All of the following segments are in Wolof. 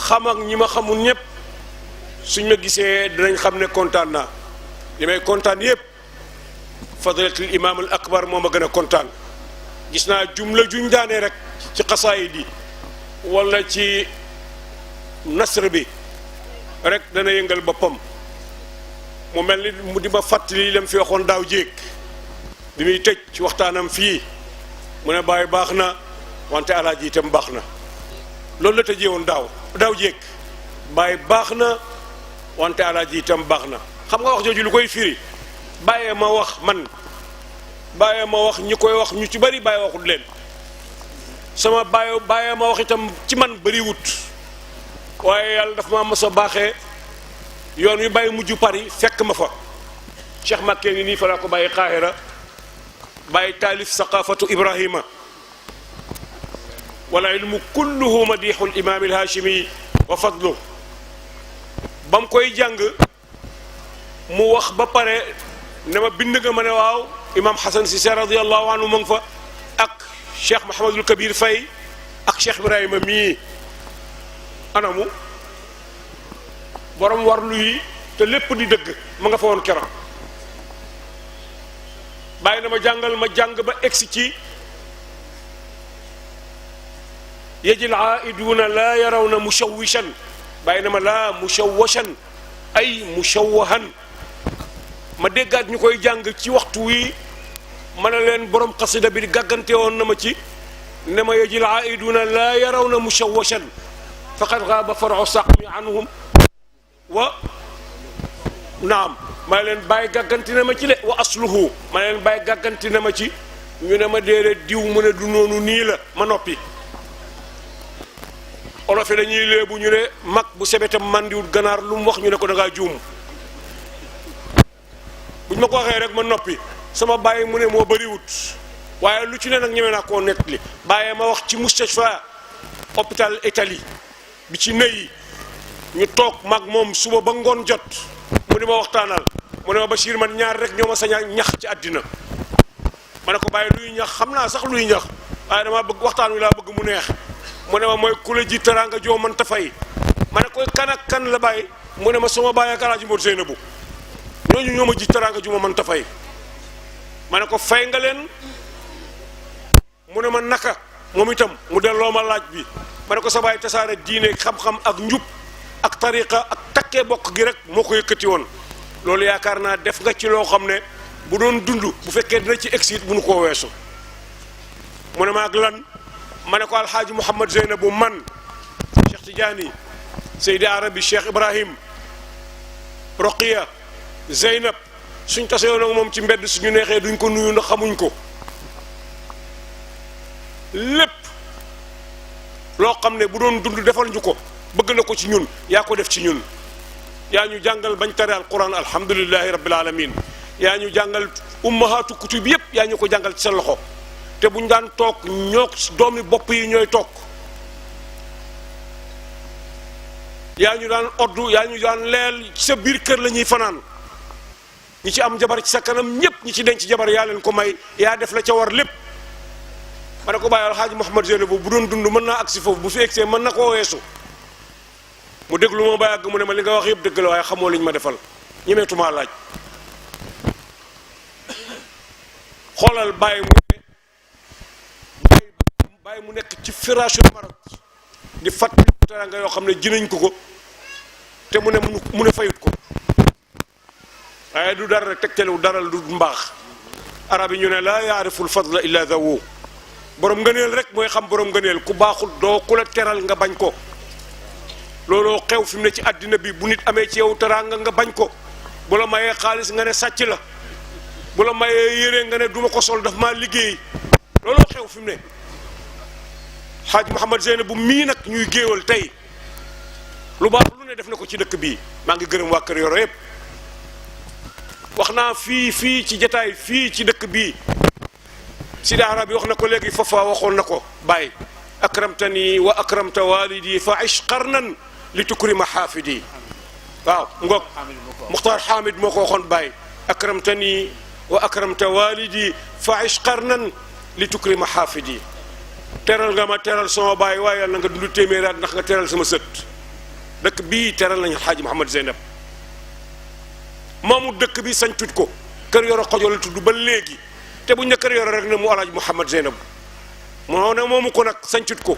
xam ak ñi ma xamul ñëpp suñ ma gisee dinañ xam ne kontaan naa li may kontaan yëpp fadilatul imam al akbar moo ma gën a kontaan gis naa jumla juñ daanee rek ci xasaayid yi wala ci nasr bi rek dana yëngal boppam mu mel ni mu di ma fàttali lam fi waxoon daaw jéeg bi muy tëj ci waxtaanam fii mu ne Baay baax na wante alaaji itam baax na loolu la tëjee woon daaw jéeg Baay baax na wante alaaji itam baax na xam nga wax jooju lu koy firi bàyyee ma wax man bàyyee ma wax ñi koy wax ñu ci bari bàyyi waxut leen sama bàyyee ma wax itam ci man bari wut waaye yàlla dafa ma mos a baaxee yoon wi bàyyi mujj Paris fekk ma fa Cheikh Makke ngi nii fa laa ko bàyyi Qahira bàyyi taalif saqafatu Ibrahima wala ilmu kulluhu madixul imaam il Hashimi wa fadlu ba mu koy jàng mu wax ba pare ne ma bind nga ma ne waaw imaam Hassan Cissé radiyallahu anhu mu ngi fa ak Cheikh Mouhamadul Kabir Faye ak Cheikh Ibrahima mii anamu borom warlu yi te lépp di dëgg ma nga fa woon keroog bàyyi na ma jàngal ma jàng ba egsi ci yajil aaiduuna laa yarawna mushawishan bàyyi na ma laa mushawashan ay mushawahan ma déggaat ñu koy jàng ci waxtu wi ma ne leen borom xasida bi gàggante woon na ma ci ne ma yajil aaiduuna laa yarawna mushawashan faqad gaaba faru saqmi anhum wa naam ma leen bàyyi gàgganti na ma ci le wa asluhu ma leen bàyyi gàgganti na ma ci ñu ne ma déedéet diw mu ne du noonu nii la ma noppi olof yi dañuy léebu ñu ne mag bu sebetam màndiwut ganaar lu mu wax ñu ne ko da ngaa juum buñ ma ko waxee rek ma noppi sama bàyyi mu ne moo bëriwut waaye lu ci ne nag ñeme naa koo nettali bàyyee ma wax ci mustashfa hôpital Italie bi ci nëyi ñu toog mag moom suba ba ngoon jot mu di ma waxtaanal mu ne ma Bachir man ñaar rek ñoo ma sañ a ñax ci àddina ma ne ko bàyyi luy ñax xam naa sax luy ñax waaye dama bëgg waxtaan wi laa bëgg mu neex mu ne ma mooy ku la ji teraanga joo mën ta fay ma ne koy kan ak kan la bàyyi mu ne ma sama bàyyi ak Alaaji Mor Seynabu ñooñu ñoo ma ji teraanga ju ma mën ta fay ma ne ko fay nga leen mu ne ma naka moom itam mu delloo ma laaj bi ma ne ko sa bàyyi tasaare diine xam-xam ak njub ak tariqa ak takkee bokk gi rek moo ko yëkkati woon loolu yaakaar naa def nga ci loo xam ne bu doon dund bu fekkee dina ci exit bu nu koo weesu mu ne ma ak lan ma ne ko alxaaji Mouhamad Zeynabu man Cheikh Tidiane Seydi Arabi Cheikh Ibrahim Roqiya Zeynab suñ tasewoon ak moom ci mbedd suñu neexee duñ ko nuyu ndax xamuñ ko lépp loo xam ne bu doon dund defal ñu ko bëgg na ko ci ñun yaa ko def ci ñun yaa ñu jàngal bañ tare alquran alhamdulillahi rabbil alamin yaa ñu jàngal ummahatu kutub yépp yaa ñu ko jàngal ci sa loxo te buñ daan toog ñoo doomi bopp yi ñooy toog yaa ñu daan oddu yaa ñu daan leel ci sa biir kër la ñuy fanaan ñi ci am jabar ci sa kanam ñépp ñi ci denc jabar yaa leen ko may yaa def la ca war lépp ma ne ko bàyyi alxaaji Mouhamad Zeynabu bu doon dund mën naa agsi foofu bu fi egsee mën na koo weesu mu déglu ma ba yàgg mu ne ma li nga wax yëpp dëgg la waaye xamoo liñ ma defal ñemeetumaa laaj xoolal bàyyi mu nekk ci firaasu Maroc di fàttali teranga yoo xam ne jinañ ko te mu ne fayut ko waaye du dara rek tegtalewu dara du mbaax arab yi ñu ne laa yaariful fadla illa dawu borom ngëneel rek mooy xam borom ngëneel ku baaxul doo ku la teral nga bañ ko looloo xew fi mu ne ci àddina bi bu nit amee ci yow teraanga nga bañ ko bu la mayee xaalis nga ne sàcc la bu la mayee yére nga ne duma ko sol daf maa liggéey looloo xew fi mu ne xaaj Mouhamad Zeynabu mii nag ñuy géewal tey lu baax lu ne def na ko ci dëkk bii maa ngi gërëm waa Kër Yoro yépp wax naa fii ci jataay fii ci dëkk bii Sidi Arabi wax na ko léegi fafa waxoon na ko bàyyi akramtani wa akramta walidi fa ish qarnan li tukrima xaafidi waaw ngoog Muxtaar Xaamid moo ko waxoon bàyyi akramtani wa akramta walidi fa ish qarnan li tukrima xaafidi teral nga ma teral sama bàyyi waaye yàlla nga dund téeméeraat ndax nga teral sama sët dëkk bii teral nañu Alxaaji Mouhamad Zeynab moomu dëkk bi sañcut ko kër Yoro Xojo la tudd ba léegi te bu ñu ne kër Yoro rek ne mu Alxaaji Mouhamad Zeynab moo ne moomu ko nag sañcut ko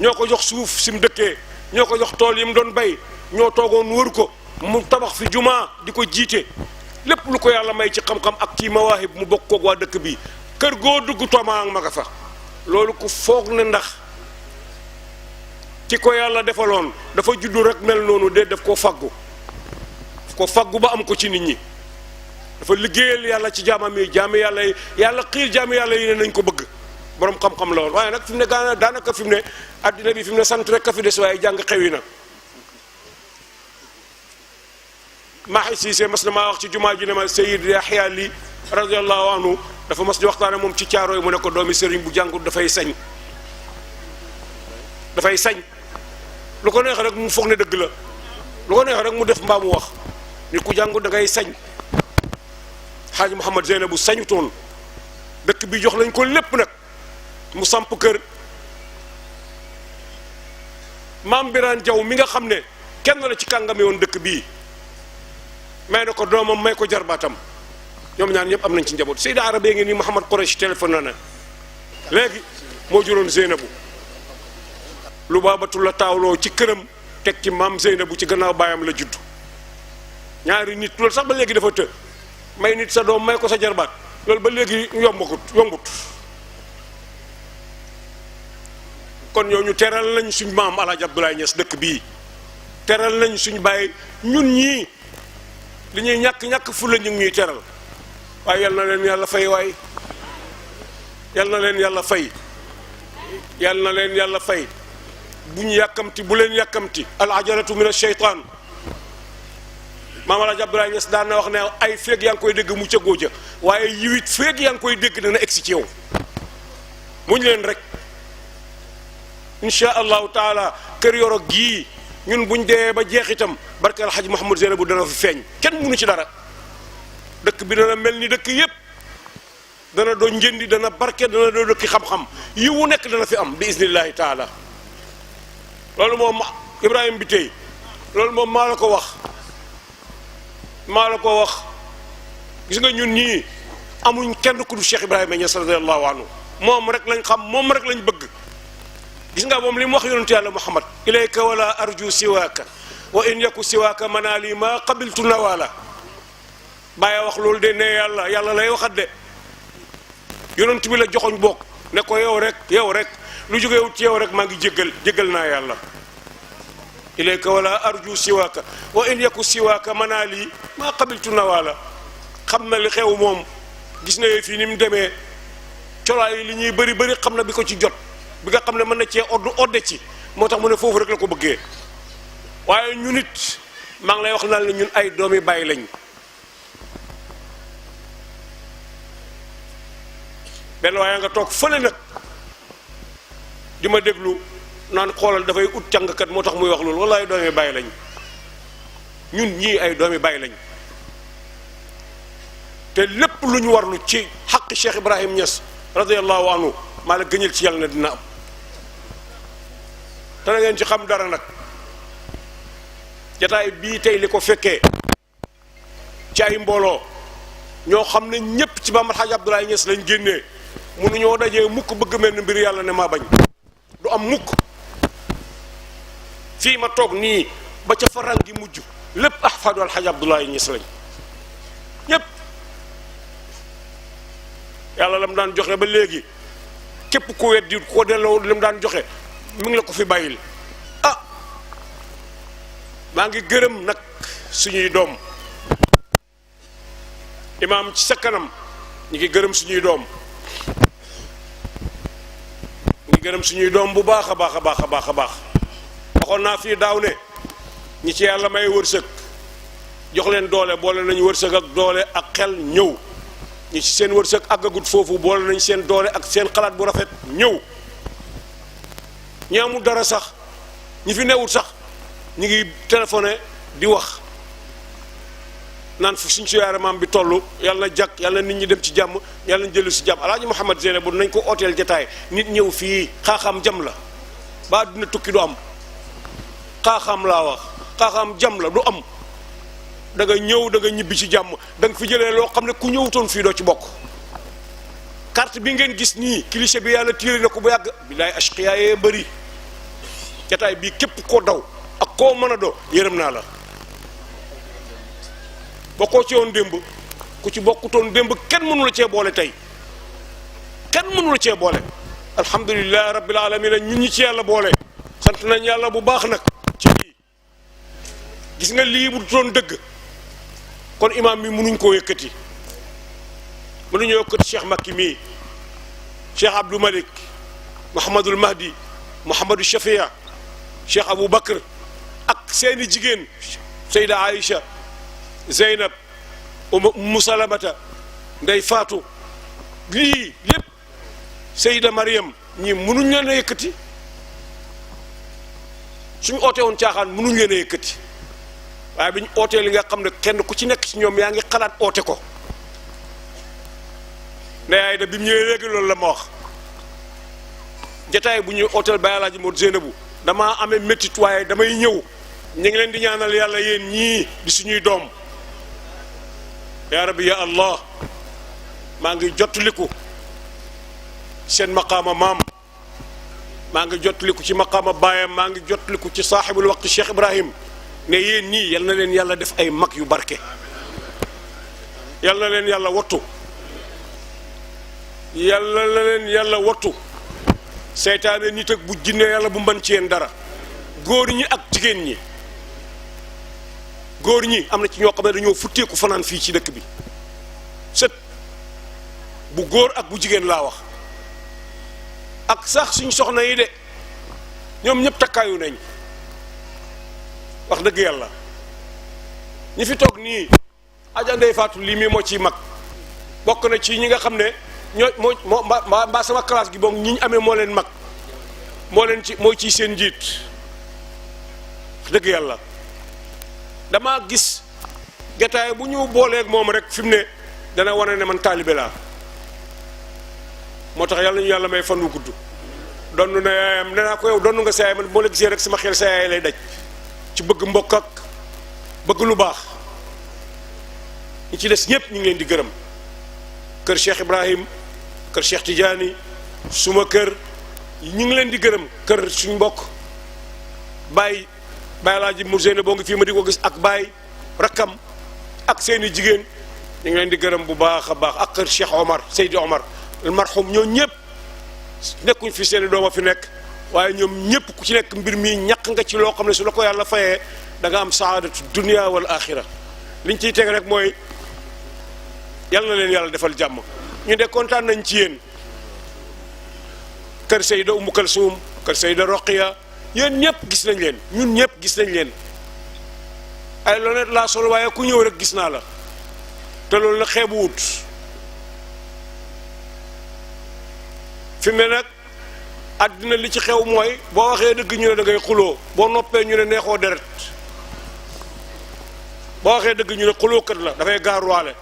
ñoo ko jox suuf si mu dëkkee ñoo ko jox tool yi mu doon bay ñoo toogoon wër ko mu tabax fi jumaa di ko jiite lépp lu ko yàlla may ci xam-xam ak ci mawaahib mu bokk koog waa dëkk bi kër goo dugg toomaa ak ma nga fa loolu ku foog ne ndax ci ko yàlla defaloon dafa juddu rek mel noonu de daf koo faggu ba am ko ci nit ñi dafa liggéeyal yàlla ci jaamam yi jaami yàlla yi yàlla xiir jaami yàlla yi ne nañ ko bëgg borom xam-xam la woon waaye nag fi mu ne daanaka fi mu ne addina bi fi mu ne sant rek ka fi des waaye jàng xewi na Mahi Cissé mas na maa wax ci jumaa ji ne ma Seyid Yaxya Li radiyallahu anhu dafa mas di waxtaane moom ci caaro yi mu ne ko doomi sëriñ bu jàngut dafay sañ lu ko neex rek mu foog ne dëgg la lu ko neex rek mu def mbaa mu wax nit ku jàngut da ngay sañ Xaaji Mouhamad Zeynab bu sañutoon dëkk bi jox lañ ko lépp nag mu samp kër maam Birane Jaw mi nga xam ne kenn la ci kàngame woon dëkk bii may na ko doomam may ko jarbaatam ñoom ñaan ñëpp am nañ ci njaboot Seyda Arabe ngi nii Mouhamad Quraysh téléphone na léegi moo juróon Zeynabu lu baabatu la taawloo ci këram teg ci maam Zeynabu ci gannaaw baayam la judd ñaari nit loolu sax ba léegi dafa të may nit sa doom may ko sa jarbaat loolu ba léegi yombut kon ñooñu teral nañ suñ maam Alaaji Abdoulaye Niass dëkk bii teral nañ suñ bàyyi ñun ñii li ñuy ñàkk fu la ñu ngi ñuy teral waaye yal na leen yàlla fay waay yal na leen yàlla fay yal na leen yàlla fay bu ñu yàkkamti bu leen yàkkamti al ajalatu min ash-shaytaan maam Alaaji Abdoulaye Niass daan na wax ne ay feeg yaa ngi koy dégg mu cëggoo ja waaye yiwit feeg yaa ngi koy dégg dana egsi ci yow muñ leen rek insha allahu taala kër Yoro gii ñun buñ dee ba jeex itam barke Alxaji Mouhamad Zeynab bu dana fi feeñ kenn mënu ci dara dëkk bi dana mel ni dëkk yépp dana doon njëndi dana barke dana doon dëkki xam-xam yi wu nekk dana fi am bi iznillahi taala loolu moom Ibrahima bi tey loolu moom maa la ko wax gis nga ñun ñii amuñ kenn ku du Cheikh Ibrahima Niass radiyallahu anhu moom rek lañ xam moom rek lañ bëgg gis nga moom li mu wax yonentu yàlla Muhammad ilayka wala arju siwaaka wa in yaku siwaaka manaali ma qabiltu nawala bàyyi wax loolu de ne yàlla lay waxat de yonent bi la joxoñ bokk ne ko yow rek lu jógewut ci yow rek maa ngi jéggal naa yàlla ilayka wala arju siwaaka wa in yaku siwaaka manaali ma qabiltu nawala xam na li xew moom gis na fii ni mu demee colaay li ñuy bëri xam na bi ko ci jot bi nga xam ne mën na cee odde ci moo tax mu ne foofu rek la ko bëggee waaye ñun it maa ngi lay wax naan la ñun ay doomi bàyyi lañ benn waaye nga toog fële nag di ma déglu naan xoolal dafay ut càngkat moo tax muy wax loolu wala ay doomi bàyyi lañ ñun ñii ay doomi bàyyi lañ te lépp lu ñu warlu ci xaqi Cheikh Ibrahim Niass radiyallahu anhu maa la gëñal ci yàlla ne dina am te na ngeen ci xam dara nag jataay bii tey li ko fekkee ci ay mbooloo ñoo xam ne ñépp ci Maam Alxaaji Abdoulaye Niass lañ génnee mënuñoo dajee mukk bëgg mel ni mbir yàlla ne maa bañ du am mukk fii ma toog nii ba ca farang gi mujj lépp ahfaadu Alxaaji Abdoulaye Niass lañ ñépp yàlla la mu daan joxe ba léegi képp ku weddi ko delloo li mu daan joxe mi ngi la ko fi bàyyil maa ngi gërëm nag suñuy doom imaam ci sa kanam ñu ngi gërëm suñuy doom bu baax a baax a baax a baax a baax waxoon naa fii daaw ne ñi ci yàlla may wërsëg jox leen doole boole nañu wërsëg ak doole ak xel ñëw ñi ci seen wërsëg àggagut foofu boole nañ seen doole ak seen xalaat bu rafet ñëw ñi amul dara sax ñi fi newut sax ñu ngi téléphoné di wax naan fu suñ siyaare maam bi toll yàlla na jàkk yàlla na nit ñi dem ci jàmm yàlla na jëlu si jàmm Alaaji Mouhamad Zeynab bu nañ ko ooteel jataay nit ñëw fii xaaxaam jam la ba àdduna tukki du am xaaxaam laa wax xaaxaam jam la du am da nga ñëw da nga ñibbi ci jàmm da nga fi jëlee loo xam ne ku ñëwutoon fii doo ci bokk carte bi ngeen gis nii cliché bi yàlla tiire na ko bu yàgg bilaay ashqiya yee bëri jataay bii képp koo daw ak koo mën a doo yërëm naa la bokkoo ci woon démb ku ci bokkutoon démb kenn mënu la cee boole tey kenn mënu la cee boole alhamdulilah rabbil alamin ñun ñi ci yàlla boole sant nañ yàlla bu baax nag ci lii gis nga lii bu doon dëgg kon imaam mi mënuñ koo yëkkati mënuñoo yëkkati Cheikh Makki mii Cheikh Abdou Malik Mouhamadul Mahdi Mouhamadou Chafia Cheikh Abou Bakr ak seeni jigéen Seyda Aïcha Zeynab Umu Salamata Ndey Faatu lii lépp Seyda Mariam ñii mënuñ leen a yëkkati suñu ootee woon caaxaan mënuñ leen a yëkkati waaye bi ñu ootee li nga xam ne kenn ku ci nekk ci ñoom yaa ngi xalaat oote ko Ndey Ayda bi mu ñëwee léegi loolu la ma wax jataay bu ñuy ooteel Baye Alaaji Modou Zeynabu damaa amee méttit waaye damay ñëw ñu ngi leen di ñaanal yàlla yéen ñii di suñuy doom yaa rabbi ya allah maa ngi jottaliku seen maqaama maam maa ngi jottaliku ci maqaama baayam maa ngi jottaliku ci saaxibul waqti Cheikh Ibrahim ne yéen ñii yal na leen yàlla def ay mag yu barke yal na leen yàlla wattu yal na leen yàlla wattu seytaane nit ak bu jinne yàlla bu mën ci yéen dara góor ñi ak jigéen ñi góor ñi am na ci ñoo xam ne dañoo futteeku fanaan fii ci dëkk bi sët bu góor ak bu jigéen laa wax ak sax suñ soxna yi de ñoom ñëpp takkaayu nañ wax dëgg yàlla ñi fi toog nii Adja Ndeye Fatou lii mii moo ciy mag bokk na ci ñi nga xam ne moo mbaa sama classe gi boog ñi ñu amee moo leen mag moo leen ci mooy ciy seen njiit wax dëgg yàlla damaa gis gataay bu ñu booleeg moom rek fi mu ne dana wane ne man taalibe laa moo tax yàlla ñu yàlla may fan wu gudd donn na yaayam nee naa ko yow donn nga sa yaay man moo la gisee rek sama xel sa yaay lay daj ci bëgg mbokk ak bëgg lu baax ñi ci des ñëpp ñu ngi leen di gërëm kër Cheikh Ibrahim kër Cheikh Tidiane suma kër ñu ngi leen di gërëm kër suñu mbokk Baye Alaaji Modou Zeynabu boo ngi fii ma di ko gis ak Baye rakkam ak seeni jigéen ñu ngi leen di gërëm bu baax a baax ak kër Cheikh Omar Seydi Omar al marhum ñoo ñëpp nekkuñ fi seeni dooma fi nekk waaye ñoom ñëpp ku ci nekk mbir mi ñàkk nga ci loo xam ne su la ko yàlla fayee da nga am saadatu dunia wal axira liñ ciy teg rek mooy yàlla na leen yàlla defal jàmm ñu de kontaan nañ ci yéen kër Seyda Umu Kalsum kër Seyda Roqiya yéen ñëpp gis nañ leen ñun ñëpp gis nañ leen ay lonet laa sol waaye ku ñëw rek gis naa la te loolu na xeebu wut fi mu ne nag àddina li ci xew mooy boo waxee dëgg ñu ne da ngay xuloo boo noppee ñu ne neexoo deret boo waxee dëgg ñu ne xulookat la dafay gaaruwaale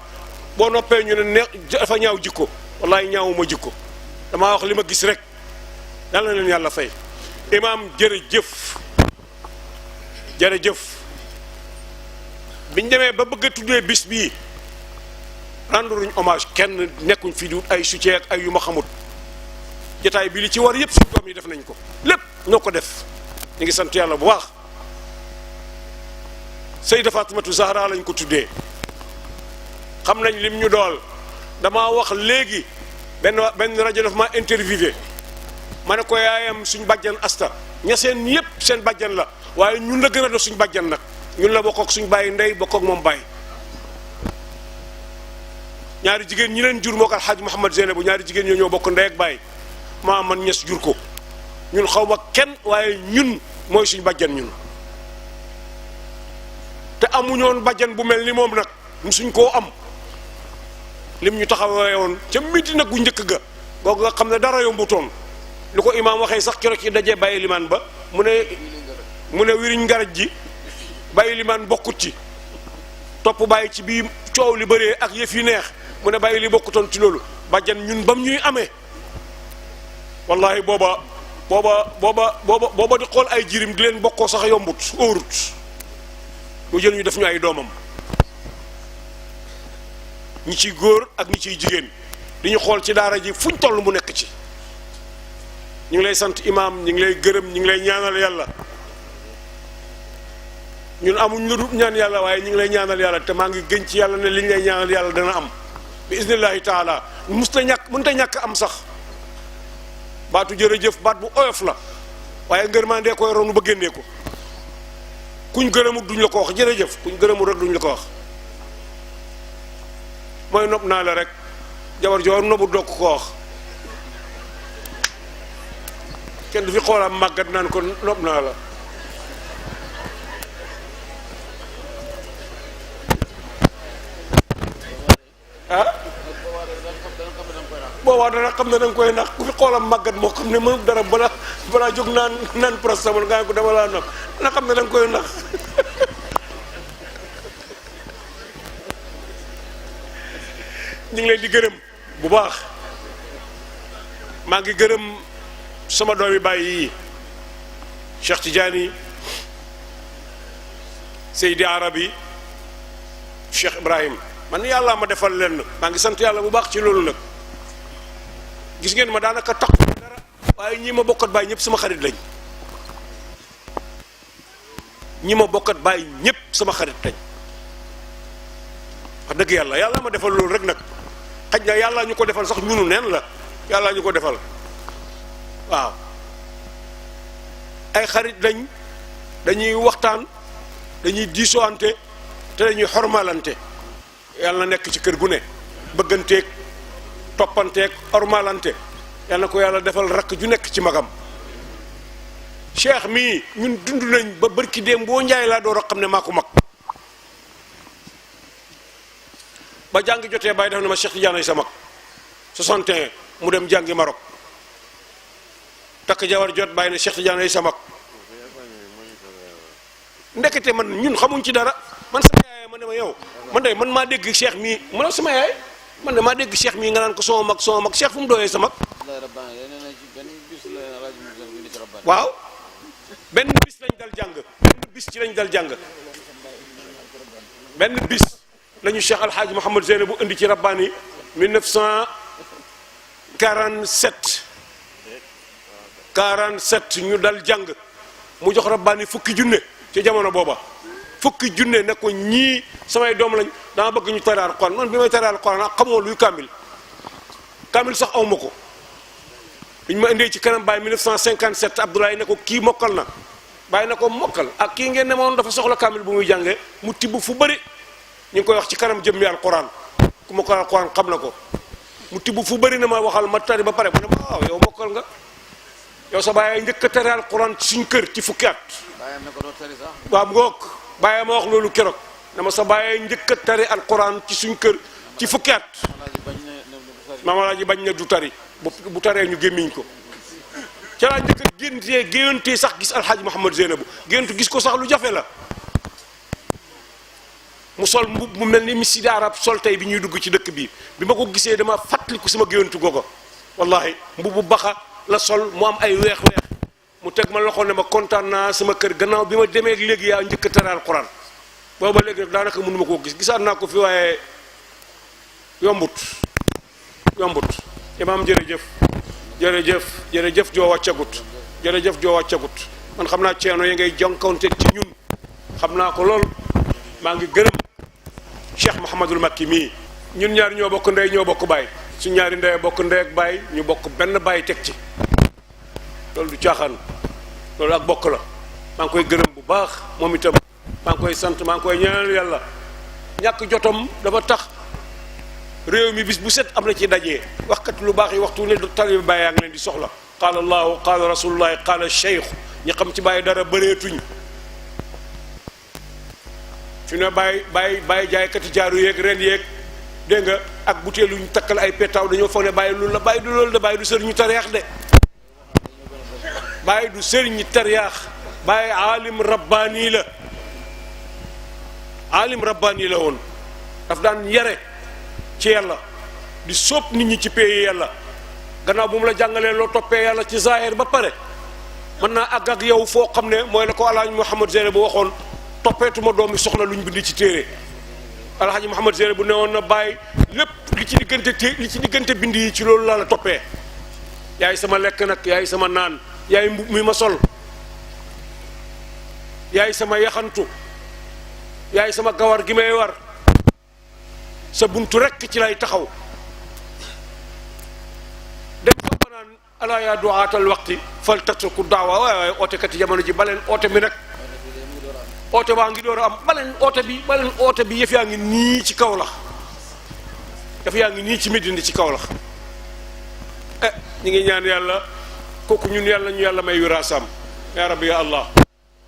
boo noppee ñu ne neex dafa ñaaw jikko wallaay ñaawuma jikko damaa wax li ma gis rek yàlla na leen yàlla fay imaam jërëjëf jërëjëf biñ demee ba bëgg a tuddee bis bii renduruñ hommage kenn nekkuñ fi di wut ay soutien ak ay yu ma xamut jotaay bi li ci war yëpp suñu doom yi def nañ ko lépp ñoo ko def ñu ngi sant yàlla bu baax Seyda Fatimatu Zahra lañ ko tuddee xam nañ lim ñu dool damaa wax léegi benn rajo daf ma interviewé ma ne ko yaayam suñ bàjjan asta ña seen yëpp seen bàjjan la waaye ñun la gën a do suñ bàjjan nag ñun la bokk ak suñ bàyyi ndey bokk ak moom bàyyi ñaari jigéen ñi leen jur moo ko Alxaaj Mouhamad Zeynabu ñaari jigéen ñoo ñoo bokk ndey ak bàyyi maa man ñes jur ko ñun xaw ma kenn waaye ñun mooy suñ bàjjan ñun te amuñoon bàjjan bu mel ni moom nag musuñ koo am lim ñu taxawee woon ca miti nag gu njëkk ga googu nga xam ne dara yombutoon li ko imaam waxee sax keroog ci dajee bàyyi limaan ba mu ne wiriñ ngaraj ji bàyyi limaan bokkut ci topp bàyyi ci bii coow li bëree ak yëf yi neex mu ne bàyyi li bokkutoon ci loolu bàjjan ñun bam ñuy amee wallahi booba booba di xool ay jirim di leen bokkoo sax yombut óorut mu jël ñu def ñu ay doomam ñi ciy góor ak ñi ciy jigéen di ñu xool ci daara ji fuñ toll mu nekk ci. ñu ngi lay sant imaam ñu ngi lay gërëm ñu ngi lay ñaanal yàlla ñun amuñ lu dul ñaan yàlla waaye ñu ngi lay ñaanal yàlla te maa ngi gën ci yàlla ne li ñu lay ñaanal yàlla dana am bi iznillahi taala mënta ñàkk am sax baatu jërëjëf baat bu oyof la waaye ngërmandee koy ronu ba génnee ko kuñ gërëmut duñ la ko wax jërëjëf kuñ gërëmut rek duñ la ko wax mooy nopp naa la rek jabar joor nobut doo ko wax kenn du fi xoolaam màggat naan ko nopp naa la ah boobaa dana xam ne danga koy nax ku fi xoolam màggat moo xam ne mënut dara balaa jóg naan prostamol nga ko dama laa nopp dana xam ne danga koy nax ñu ngi leen di gërëm bu baax maa ngi gërëm sama doomi bàyyi yi Cheikh Tidiane Seydi Arabi Cheikh Ibrahim man yàlla ma defal leen maa ngi sant yàlla bu baax ci loolu nag gis ngeen ma daanaka tax dara waaye ñi ma bokkat bàyyi ñëpp sama xarit lañ ñi ma bokkat bàyyi ñëpp sama xarit lañ wax dëgg yàlla ma defal loolu rek nag xaj na yàlla ñu ko defal sax ñunu neen la yàlla ñu ko defal waaw ay xarit lañ dañuy waxtaan dañuy diisoante te dañuy xormalante yàlla na nekk ci kër gu ne bëgganteeg toppanteeg xormalante yàlla na ko yàlla defal rakk ju nekk ci magam cheikh mii ñun dund nañ ba bërki déem boo njaay laa door a xam ne maa ko mag ba jàng jotee bàyyi def na ma Cheikh Tidiane ay sa mag 61 mu dem jàngi Maroc takk jawar jot bàyyi ne Cheikh Tidiane ay sa mag ndekete man ñun xamuñ ci dara man sama yaay man dama yow man de man maa dégg cheikh mii mu ne sama yaay man de maa dégg cheikh mii nga naan ko sama mag cheikh fu mu doyee sa mag waaw benn bis lañ dal jàng benn bis lañu cheikh alhaaji Mouhamed Zeyna bu indi ci Rabbani 1947 ñu dal jàng mu jox Rabbani fukki junne ci jamono booba fukki junne ne ko ñii samay doom lañ dama bëgg ñu tari alquran man bi may tari alquran ak xamoo luy kaamil sax awma ko biñ ma indee ci kanam Baye 1957 Abdoulaye ne ko kii mokkal na Baye ne ko mokkal ak kii ngeen ne moom dafa soxla kaamil bu muy jàngee mu tibb fu bëri ñu ngi koy wax ci kanam jëmmi alquran ku mokkal alquran xam na ko mu tibb fu bëri na ma waxal ma tari ba pare mu ne ma waaw yow mokkal nga yow sa Baye njëkk a tari alquran ci suñ kër ci fukki at waaw mu ngoog Baye ma wax loolu keroog dama sa Baye njëkk a tari alquran ci suñ kër ci fukki at Mamalaaji bañ na du tari bu taree ñu gémmiñ ko ca laa njëkk a géntee sax gis alxaaji Mouhamed Zeynabu géntu gis ko sax lu jafe la mu sol mbub mu mel ni misidi arab sol tey bi ñuy dugg ci dëkk bi ma ko gisee dama fàttaliku sama géntu googa wallahi mbubu baxa la sol mu am ay weex-weex mu teg ma loxo ne ma kontaan naa sama kër gannaaw bi ma demee léegi yaa njëkk a tari alquran booba léegi rek daanaka mënu ma koo gisaat naa ko fi waaye yombut imaam jërëjëf joo wàccagut man xam naa ceeno yi ngay jonkonteeg ci ñun xam naa ko lool maa ngi gërëm Cheikh Mouhamadul Makki mii ñun ñaari ñoo bokk ndey ñoo bokk baay suñ ñaari ndey bokk ndey ak baay ñu bokk benn baay teg ci loolu du caaxaan loolu ak bokk la maa ngi koy gërëm bu baax moom itam maa ngi koy sant maa ngi koy ñaanal yàlla ñàkk jotom dafa tax réew mi bis bu set am na ci dajee waxkat lu baax yi waxtu ne talibi bàyyi yaa ngi leen di soxla qaala allahu qaala rasulullahi qaala cheikh ñi xam ci bàyyi dara bëreetuñ fi ne bàyyi jaaykati jaaru yeeg ren yeeg dégg nga ak butéelu ñu takkal ay pétaw dañoo foog ne bàyyi loolu la bàyyi du loolu de bàyyi du sëriñu tariyaax de bàyyi du sëriñu tariyaax bàyyi aalim rabbaani la woon daf daan yare ci yàlla di sóob nit ñi ci pay yàlla gannaaw bu mu la jàngalee loo toppee yàlla ci zahir ba pare mën naa àgg ak yow foo xam ne mooy la ko alaaji Mouhamad Zeyne bu waxoon toppeetuma doomi soxna luñ bind ci téere alaaji Mouhamad Zeyne bu newoon na bàyyi lépp li ci diggante bind yi ci loolu laa la toppee yaay sama lekk nag yaay sama naan yaay mbub mi ma sol yaay sama yaxantu yaay sama gawar gi may war sa buntu rekk ci lay taxaw dem fa banaan alaa yaa du'aatal waqti fal tatruku daawa waaye ootekat yi jamono ji baleen oote mi nag oote baa ngi door a am baleen oote bi yëf yaa ngi nii ci kaw la yëf yaa ngi nii ci Medina ci kaw la ñu ngi ñaan yàlla kooku ñun yàlla ñu yàlla may wiraasaam yaa rabbi ya allah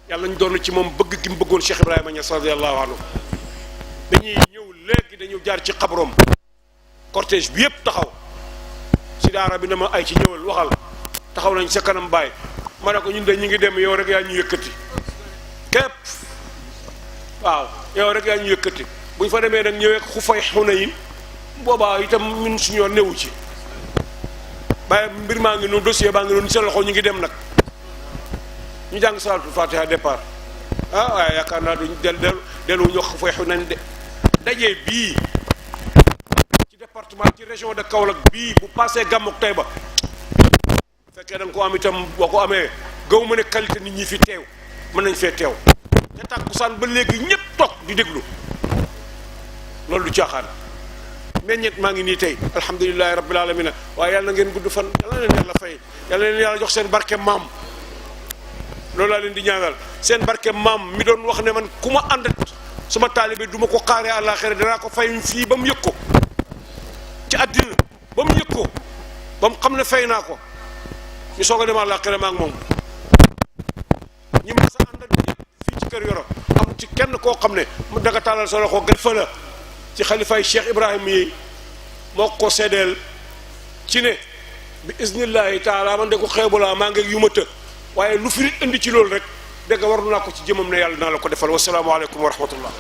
yàlla ñu doon ci moom bëgg gi mu bëggoon Cheikh Ibrahima Niass radiyallahu anhu dañuy ñëw léegi dañu jaar ci xabroom cortège bi yëpp taxaw si daara bi na ma ay ci ñëwal waxal taxaw nañ sa kanam baay ma ne ko ñun de ñu ngi dem yow rek yaa ñu yëkkati képp waaw yow rek yaa ñu yëkkati buñ fa demee nag ñëwee xufay Xunayn boobaa itam ñun suñu yoon newu ci bàyyi mbir maa ngi noonu dossier baa ngi noonu seen loxo ñu ngi dem nag ñu jàng salaatul fatiha départ waaye yaakaar naa duñ dellu ñu wax fay Xunayn de daje bii ci département ci région de Kaolack bii bu passé gàmmuk Taïba fekkee da nga ko am itam boo ko amee gaw ma ne qualité nit ñi fi teew mën nañ fee teew te tàkkusaan ba léegi ñëpp toog di déglu loolu du caaxaan meññet maa ngi nii tey alhamdulilahi rabbil alamina waaye yàlla na ngeen gudd fan yàlla leen yàlla fay yàlla leen yàlla jox seen barke maam loolu laa leen di ñaanal seen barke maam mi doon wax ne man ku ma àndat suma taalibe du ma ko xaaree àllaaxira danaa ko fay fii ba mu yëg ko ci àddina ba mu yëg ko ba mu xam ne fay naa ko ñu soog a dem àllaaxira ma ak moom ñi ma sa àndat fii ci kër Yoro am ci kenn koo xam ne mu daga tàllal sa loxo gën fa la ci xalifaay Cheikh Ibrahima yi moo ko seedeel ci ne bi iznillahi taala man de ko xeebu laa maa ngi yu ma të waaye lu fi nit indi ci loolu rek dégg nga war naa ko ci jëmam ne yàlla naa la ko defal wasalaamualeykum wa rahmatullah